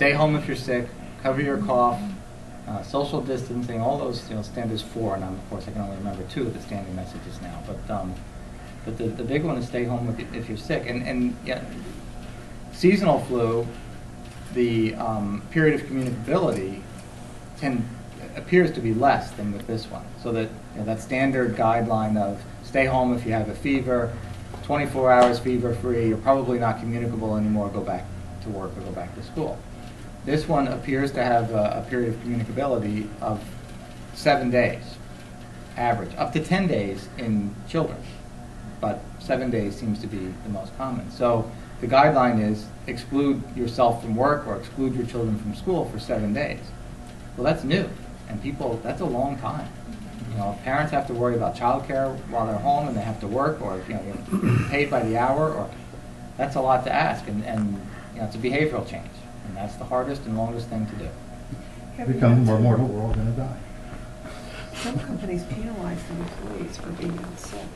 stay home if you're sick, cover your cough, social distancing, all those standards 4, and of course I can only remember 2 of the standing messages now. But the big one is stay home if you're sick. And yeah, seasonal flu, the period of communicability appears to be less than with this one. So that that standard guideline of stay home if you have a fever, 24 hours fever-free, you're probably not communicable anymore, go back to work or go back to school. This one appears to have a period of communicability of 7 days, average, up to 10 days in children, but 7 days seems to be the most common. So the guideline is exclude yourself from work or exclude your children from school for 7 days. Well, that's new, and that's a long time. Parents have to worry about childcare while they're home, and they have to work, or get paid by the hour, or that's a lot to ask, and it's a behavioral change. And that's the hardest and longest thing to do. Become more mortal, we're all going to die. Some companies penalize their employees for being out sick.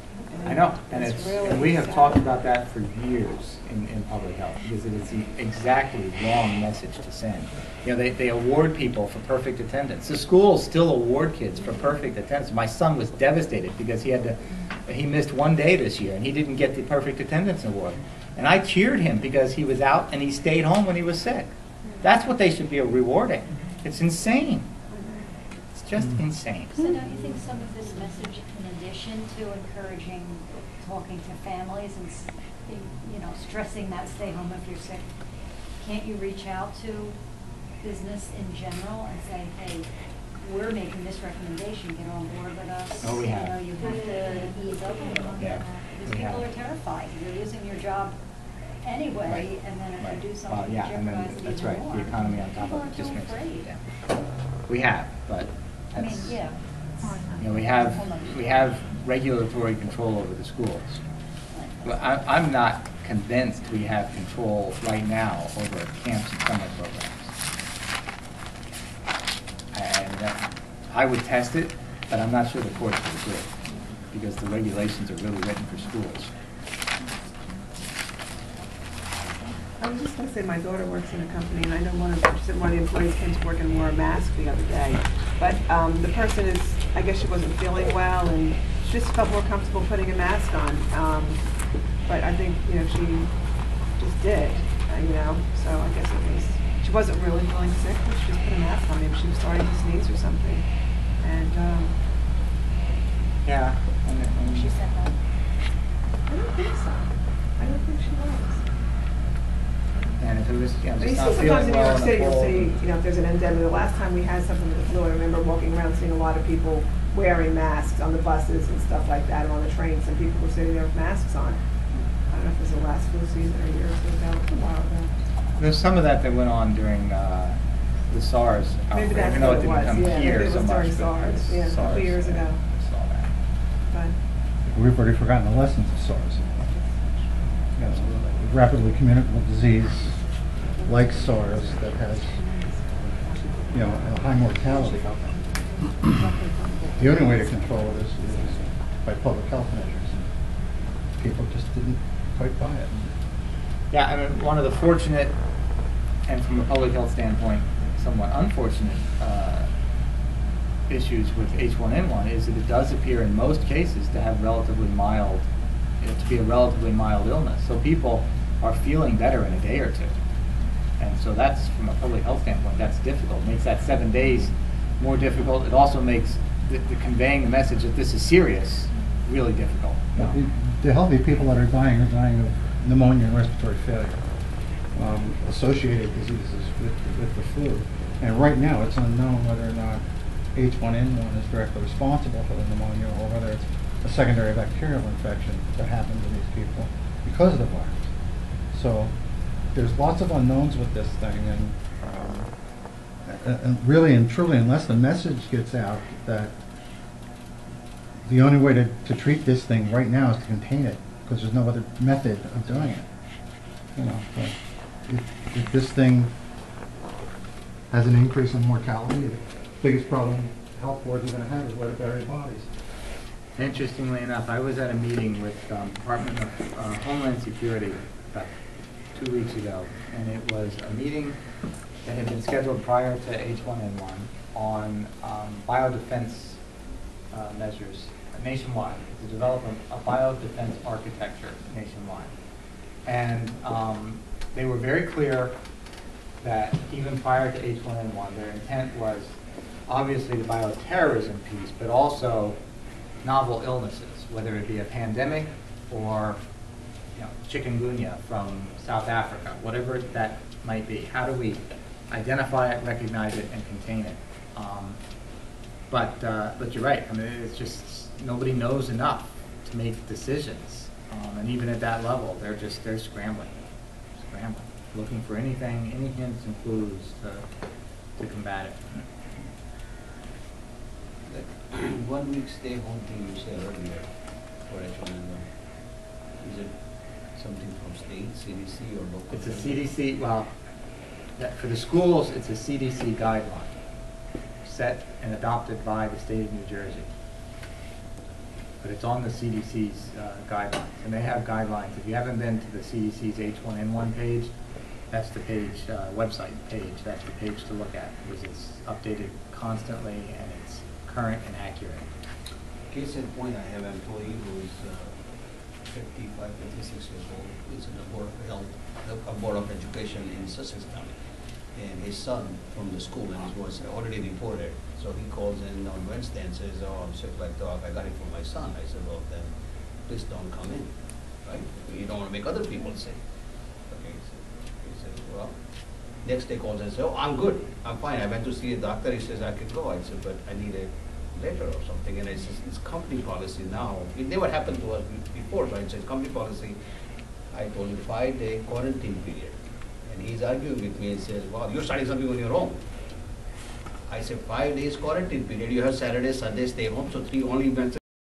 I know, and we have talked about that for years in public health, because it is the exactly wrong message to send. They award people for perfect attendance. The schools still award kids for perfect attendance. My son was devastated because he missed 1 day this year, and he didn't get the perfect attendance award. And I cheered him because he was out and he stayed home when he was sick. That's what they should be rewarding. It's insane. It's just insane. So don't you think some of this message, in addition to encouraging talking to families and stressing that stay home if you're sick, can't you reach out to business in general and say, hey, we're making this recommendation, get on board with us? Oh, we have. You have to ease up a little. Yeah. Because people are terrified. You're losing your job anyway, Right. And then if Right. you do something, Well, yeah, and then jeopardize it that's even right. more. The economy on top People of are it just too makes afraid. Yeah. We have, but I mean, that's, yeah. we have regulatory control over the schools. But I'm not convinced we have control right now over camps and summer programs. I would test it, but I'm not sure the courts would agree, because the regulations are really written for schools. I was just going to say, my daughter works in a company, and I know one of the employees came to work and wore a mask the other day. But the person I guess she wasn't feeling well, and she just felt more comfortable putting a mask on. But I think, she just did, so I guess she wasn't really feeling sick, but she just put a mask on. Maybe she was starting to sneeze or something. And Yeah. She said that. I don't think so. I don't think she was. And if it was, I mean, just you not see sometimes feeling in New well York and City, a you'll cold. see, if there's an endemic. The last time we had something with the flu, I remember walking around seeing a lot of people wearing masks on the buses and stuff like that, and on the trains, and people were sitting there with masks on. I don't know if it was the last flu season or a year or so ago, a while ago. There's some of that went on during the SARS outbreak. Maybe that's even though what it it didn't was, come yeah, here maybe it so was during much, but SARS, it was yeah, a couple years ago. I saw that. But We've already forgotten the lessons of SARS. Rapidly communicable disease like SARS that has, a high mortality. The only way to control it is by public health measures. People just didn't quite buy it. Yeah, I mean, one of the fortunate, and from a public health standpoint, somewhat unfortunate issues with H1N1 is that it does appear in most cases to have relatively mild, to be a relatively mild illness. So people are feeling better in a day or two. And so that's, from a public health standpoint, that's difficult. It makes that 7 days more difficult. It also makes the conveying the message that this is serious really difficult. The healthy people that are dying of pneumonia and respiratory failure, associated diseases with the flu. And right now it's unknown whether or not H1N1 is directly responsible for the pneumonia, or whether it's a secondary bacterial infection that happens in these people because of the virus. So there's lots of unknowns with this thing, and really and truly, unless the message gets out that the only way to treat this thing right now is to contain it, because there's no other method of doing it. But if this thing has an increase in mortality, the biggest problem health boards are going to have is where to bury bodies. Interestingly enough, I was at a meeting with Department of Homeland Security about 2 weeks ago, and it was a meeting that had been scheduled prior to H1N1 on biodefense measures nationwide, to develop a biodefense architecture nationwide. And they were very clear that even prior to H1N1, their intent was obviously the bioterrorism piece, but also novel illnesses, whether it be a pandemic or chikungunya from South Africa, whatever that might be. How do we identify it, recognize it, and contain it? But you're right. I mean, it's just nobody knows enough to make decisions, and even at that level, they're scrambling, looking for any hints and clues to combat it. That 1 week stay home thing you said earlier for H1N1, is it something from state, CDC, or local? It's a CDC. Well, for the schools, it's a CDC guideline set and adopted by the state of New Jersey. But it's on the CDC's guidelines, and they have guidelines. If you haven't been to the CDC's H1N1 page, that's the page, website page. That's the page to look at, because it's updated constantly and it's current and accurate. Case in point, I have an employee who is 55, 56 years old. He's in the Board of Health, a Board of Education in Sussex County. And his son from the school and was already reported. So he calls in on Wednesday and says, "Oh, I'm sick like dog. I got it from my son." I said, "Well, then please don't come in, right? You don't want to make other people sick." Okay, so he says, "Well," next day calls and says, "Oh, I'm good. I'm fine. I went to see a doctor. He says I could go." I said, "But I need a letter or something." And I said, "It's company policy now. It never happened to us before." So I said, "Company policy." I told him 5-day quarantine period. And he's arguing with me and says, "Wow, you're starting something on your own." I said, 5 days quarantine period. You have Saturday, Sunday, stay home, so 3 only events